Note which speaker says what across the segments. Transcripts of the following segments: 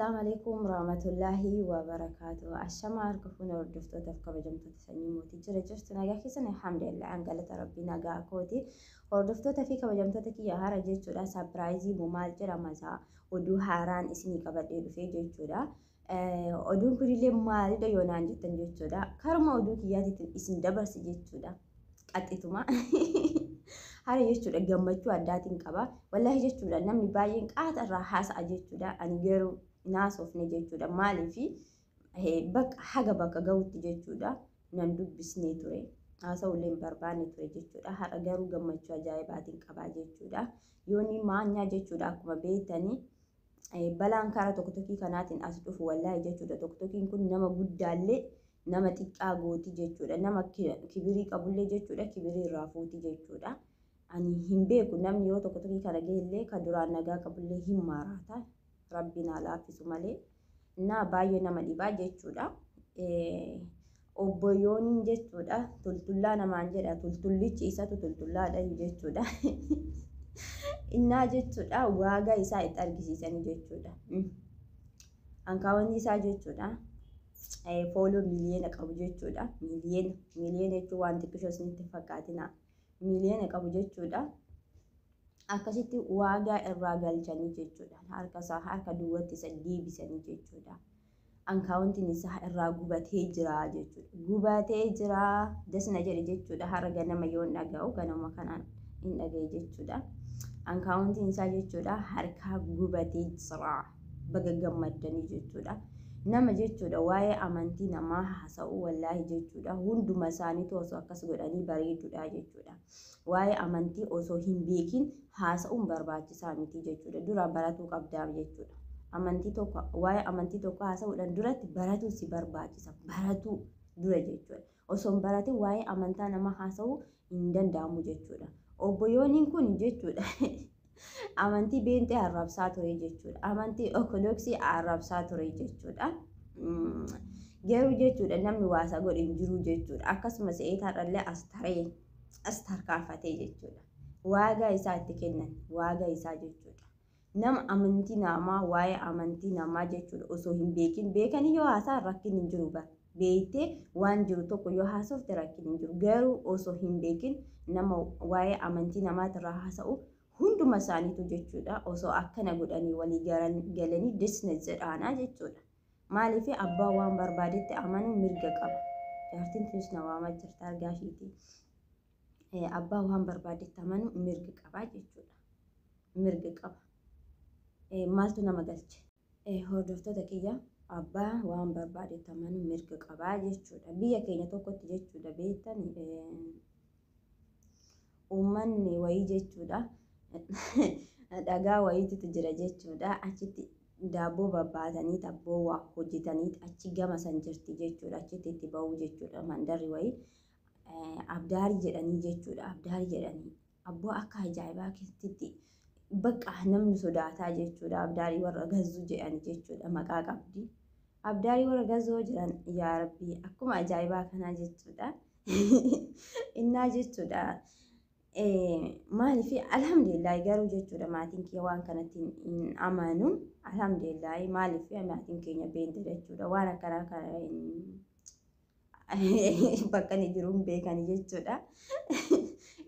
Speaker 1: السلام عليكم ورحمة الله وبركاته. الشمار كفونا وردفتو تفكا بجمتو تسني موتي جرجرت نجا كيسن الحمد لله عن قالت ربي نجا كوتي وردفتو تفيكا بجمتو تكي يا هارا جيتشو دا سابرايزي ممال جرا مزا ودو هاران اسني كبدي دفي جيتشو دا oduu kunillee maalidha yoo naan jettan jechuudha. Karuma oduu kiyyaatiin isin dabarsi jechuudha. Qaxxituma hara jechuudha gammachuu addaatiin qaba. Wallahi jechuudha namni baay'een qaaxarraa haasa'a jechuudha. Ani garuu naasofne jechuudha. Maaliifi bakka haga bakka ga'utti jechuudha nan dubbisnee ture. Haasa'ullee hin barbaanne ture jechuudha. Hara garuu gammachuu ajaa'ibaatiin qaba jechuudha. Yoonni maanyaa jechuudha akkuma beektanii balaan karaa tokkokkii kanaatiin as dhufu wallahi jechuudha. Tokkokkiin kun nama guddaallee nama xiqqaa gooti jechuudha. Nama kibirii qabullee jechuudha. Kibirii irraa fuuti jechuudha. Ani hin beeku namni yoo tokkokkii kana geellee kan duraan nagaa qabullee hin maaraata. Rabbiin haa laaffisu malee. Naa baay'ee nama dhibaa jechuudha. Obboyooniin jechuudha. Tultullaa namaan jedha. Tultullichi isatu tultullaadha jechuudha. Innaa jechuudha waagaa isaa itti argisiisanii jechuudha. Ankaawwanni isaa jechuudha fooloo miliyoona qabu jechuudha. Miliyoona jechuun waan xiqqishoo isinitti fakkaatina. Miliyoona qabu jechuudha. Akkasitti waagaa irraa galchanii jechuudha. Harka duwwaatti isa deebisanii jechuudha. Ankaawwantiin isaa irraa gubatee jira jechuudha. Gubatee jira dasna jedhe jechuudha. Hara ganama yoo dhaga'u ganama kanaan hin dhaga'e jechuudha. Ankaawwantiin isaa jechuudha harka gubatee jira. Baga gammaddanii jechuudha. Nama jechuudha waa'ee amantii namaa haasa'u wallahi jechuudha. Hunduma isaaniitu osoo akkas godhanii bareedudha jechuudha. Waa'ee amantii osoo hin beekin haasa'uun barbaachisaa miti jechuudha. Dura baratuu qabdaa jechuudha. Waa'ee amantii tokko haasa'uudhaan duratti baratuu si barbaachisa. Baratuu dura jechuudha. Osoo hin baratin waa'ee amantaa namaa haasa'uu hin danda'amu jechuudha. Obboyooniin kun jechuudha amantii beentee arrabsaa ture jechuudha. Amantii ortodoksii arrabsaa ture jechuudha. Garuu jechuudha namni waasa godhe hin jiru jechuudha. Akkasumas eetaadhallee as tarkaanfatee jechuudha. Waagaa isaa itti kennan waagaa isaa jechuudha. Nama amantii namaa waa'ee amantii namaa jechuudha osoo hin beekin beekanii yoo haasaa rakkin hin jiru bara. Beektee waan jiru tokko yoo haasofte rakkin hin jiru. Garuu osoo hin beekin nama waa'ee amantii namaatirraa haasa'u hunduma isaaniitu jechuudha osoo akkana godhanii walii galanii disna jedhaanaa jechuudha. Maaliif abbaa waan barbaadetti amanuu mirga qaba. Jaartiin tunis na waamaa jirta argaa ishiiti. Abbaa waan barbaadetti amanuu mirga qaba jechuudha. Mirga qaba. Maaltu nama galche? Hordoftoota kiyya abbaa waan barbaadetti amanuu mirga qaba jechuudha. Biyya keenya tokkotti jechuudha beektan uummanni wayii jechuudha. Dhagaa wayiitu jira jechuudha. Achitti daabboo babbaatanii tabboo waa hojjetanii achi gama san jirti jechuudha. Achitti itti ba'uu jechuudha. Mandarri wayii abdaarii jedhanii jechuudha. Abdaarii jedhanii abboo akka ajaa'ibaa keessatti bakka namni sodaataa jechuudha. Abdaarii warra gazzuu jedhanii jechuudha. Maqaa qabdi. Abdaarii warra gazzoo jiran yaa rabbii akkuma ajaa'ibaa kanaa jechuudha. Innaa jechuudha. Maaliif alhamdulillah garuu jechuudha maatiin kee waan kanatti hin amanu. Alhamdulillah maaliif maatiin keenya beente jechuudha. Waan akkanaa kana bakka ni jiru hin beekani jechuudha.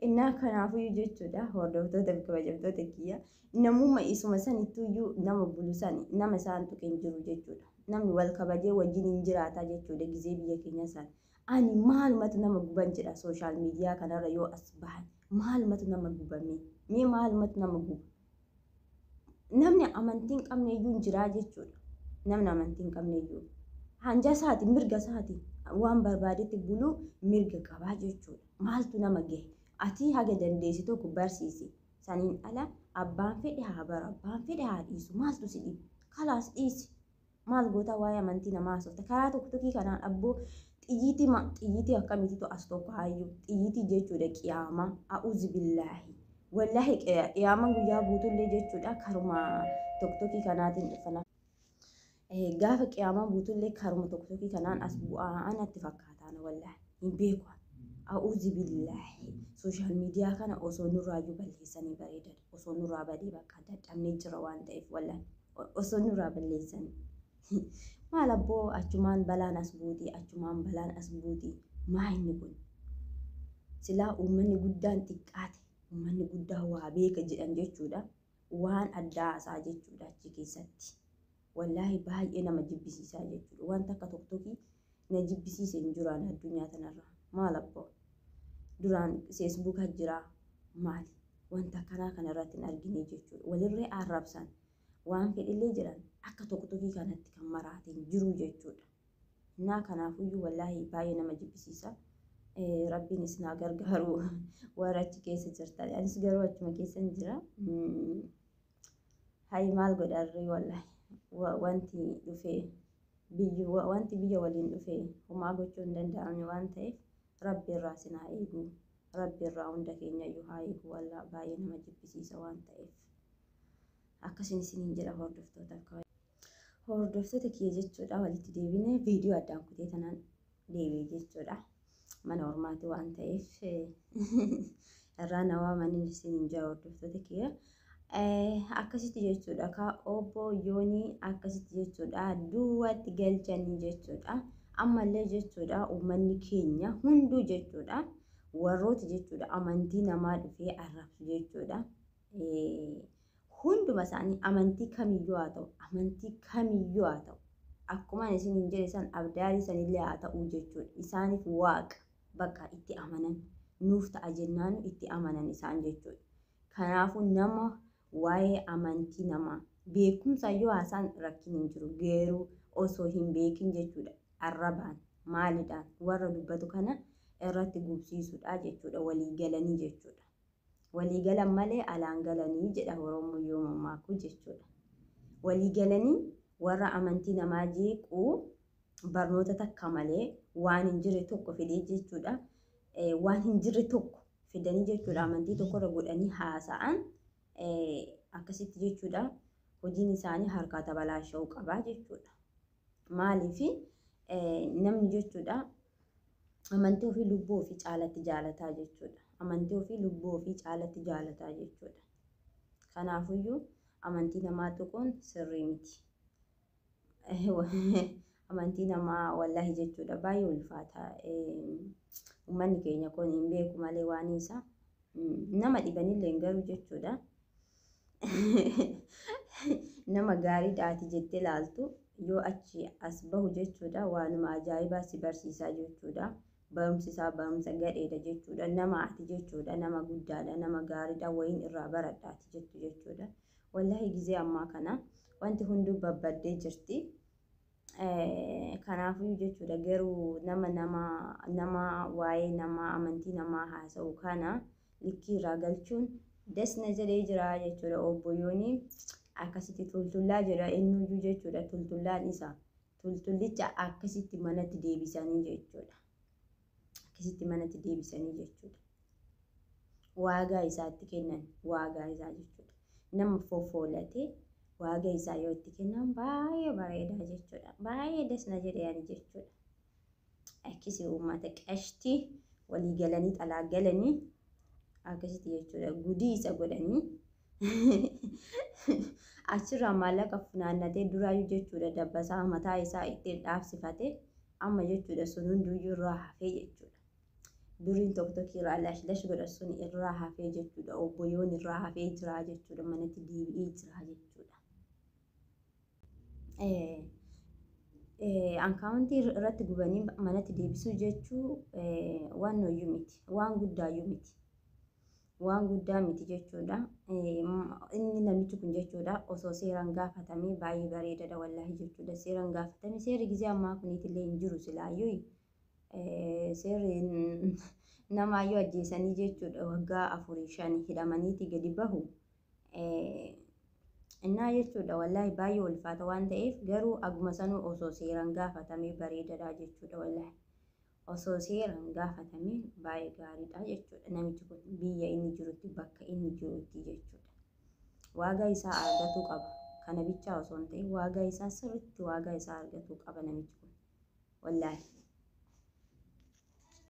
Speaker 1: Innaa kanaafuu jechuudha hordoftoota fi kabajamtoota kiyya namummaa isuma sanittuyyuu nama bulusan nama isaan tuqe hin jiru jechuudha. Namni wal kabajee wajjin hin jiraata jechuudha gizee biyya keenya san. Ani maalumatu nama guban jedha sooshaal miidiyaa kanarra yoo as bahan. Maalumatu nama gubame? Mee maalumatu nama guba? Namni amantii hin qabne iyyuu hin jiraa jechuudha. Namni amantii hin qabne iyyuu hanja isaati mirga isaati waan barbaadetti buluu mirga qabaa jechuudha. Maaltu nama gahe? Ati haga dandeessi tokko barsiisi. Saniin ala abbaan fedhe haa bara abbaan fedhe haa dhiisu. Maaltu si dhibu? Kalaas dhiisi. Maal goota waa'ee amantii namaa haasofta? Karaa tokkokkii kanaan abboo xiyyiitii akkamiititu as tokko hayyuu xiyyiitii jechuudha qiyaamaa a'uuzi billaahi wallahi qiyaamaa guyyaa buutullee jechuudha karuma tokkokkii kanaatiin dhufana. Gaafa qiyaamaa buutullee karuma tokkokkii kanaan as bu'aa anatti fakkaataan wallahi hin beeku. A'uuzi billaahi sooshaal miidiyaa kana osoo nurraayyuu balleessanii bareedan osoo nurraa badee bakka dadhabnee jira waan ta'eef wallahi osoo nurraa balleessanii. Maal abboo achumaan balaan as buutii achumaan balaan as buutii maa inni kun silaa uummanni guddaan xiqqaate uummanni guddaa waa beeka jedhan jechuudha waan addaa haasaa jechuudha achi keessatti wallaahi baay'ee nama jibbisiisaa jechuudha wanta akka tokkotti na jibbisiise hin jiraan addunyaa kanarra maal abboo duraan feesbuuka jira maali wanta kanaa kanarratti hin argine jechuudha walirree arrabsan waan fedhillee jiran akka tokkotti kanatti kan maraateen jiru jechuudha. Naa kanaafuyyuu wallaahi baay'ee nama jibbisiisa. Rabbiinis naa gargaaru warra achi keessa jirtan. Anis garuu achuma keessa hin jira. Hayi maal godharree wallaahi wanti dhufee wanti biyya waliin dhufee homaa gochuu hin danda'amne waan ta'eef rabbi irraa sin haa eegu. Rabbi irraa hunda keenya iyyuu haa eegu wallaahi baay'ee nama jibbisiisa waan ta'eef. Akkasiin isiniin jedha hordoftoota kiyya jechuudha walitti deebine viidiyoo addaan kutee tanaan deebi'e jechuudha mana ormaati waan ta'eef irraa nawaa manni isiniin jedha hordoftoota kiyya akkasitti jechuudha ka obbo Yoonii akkasitti jechuudha duwwaatti galchanii jechuudha ammallee jechuudha uummanni keenya hunduu jechuudha warrooti jechuudha amantii namaa dhufee arrabsu jechuudha. Hunduma isaanii amantii kamiyyuu haa ta'u akkuma isiniin jedhe san abdaalii sanillee haa ta'u jechuudha isaaniif waaqa bakka itti amanan nuuf ta'a jennaan itti amanan isaan jechuudha kanaafuu nama waa'ee amantii namaa beekumsa yoo haasaan rakkin hin jiru geeruu osoo hin beekin jechuudha arrabaan maalidhaan warra dubbatu kana irratti gubsiisuudha jechuudha walii galanii jechuudha. Walii galan malee alaan galanii jedha Oromoo yoo mamaaku jechuudha. Walii galanii warra amantii namaa jeequu barnoota takka malee waan hin jirre tokko fidee jechuudha. Waan hin jirre tokko fidanii jechuudha amantii tokkorra godhanii haasa'an akkasitti jechuudha hojiin isaanii harkaa tabalaasha'uu qabaa jechuudha. Maaliif namni jechuudha amantii ofii lubbuu ofii caalatti jaalataa jechuudha. Amantii ofii lubbuu ofii caalatti jaalataa jechuudha. Kanaafuyyuu amantii namaa tuquun sirrii miti. Amantii namaa wallaahi jechuudha baay'ee ulfaata. Uummanni keenya kun hin beeku malee waan isaa nama dhibanillee hin garu jechuudha. Nama gaariidhaati jettee ilaaltu yoo achi as bahu jechuudha waanuma ajaa'ibaa si barsiisaa jechuudha. Barumsi isaa barumsa gadheedha jechuudha nama ati jechuudha nama guddaadha nama gaariidha wayiin irraa baradhaati jettu jechuudha wallaahi gizee ammaa kana wanti hunduu babbaddee jirti kanaafuu jechuudha garuu nama waa'ee nama amantii namaa haasa'u kana likkii irraa galchuun desna jedhee jira jechuudha obbo Yoonii akkasitti tultullaa jedha innuyyuu jechuudha tultullaan isaa tultullicha akkasitti manatti deebisanii jechuudha. Akkasitti manatti deebisanii jechuudha. Waagaa isaatti kennan waagaa isaa jechuudha. Nama fofolate waagaa isaa yoo itti kennan baay'ee bareedaa jechuudha. Baay'ee desna jedhani jechuudha. Akkasii uummata qashtii walii galanii xalaa galanii akkasitti jechuudha. Gudii isa godhanii achirraa maallaqa funaannatee duraayyuu jechuudha dabbasaa mataa isaa ittiin dhaabsifate amma jechuudha sun hunduyyuu irraa hafee jechuudha. Duriin tokko irraa lash godha sun irraa hafee jechuudha. Obbo Yoon irraa hafee jira jechuudha. Manatti deebi'ee jira jechuudha. Akkaawuntii irratti gubanii manatti deebisuu jechuu waan nooyyuu miti. Waan guddaayyuu miti. Waan guddaa miti jechuudha. Inni namichi kun jechuudha osoo seeraan gaafatamee baay'ee bareedadha wallaahi jechuudha. Seeraan gaafatame seerri gizee ammaa kuniitillee hin jiru silaayyuu. Seerri namaayyuu ajjeesanii jechuudha waggaa 4-5 hidhamaniiti gadi bahu innaa jechuudha wallaahi baay'ee ulfaata waan ta'eef garuu aguma sanuu osoo seeraan gaafatamee bareedadha jechuudha wallaahi osoo seeraan gaafatamee baay'ee gaariidha jechuudha namichi kun biyya inni jirutti bakka inni jirutti jechuudha waagaa isaa argatuu qaba kana bichaa osoo hin ta'in waagaa isaa sirriitti waagaa isaa argatuu qaba namichi kun wallaahi.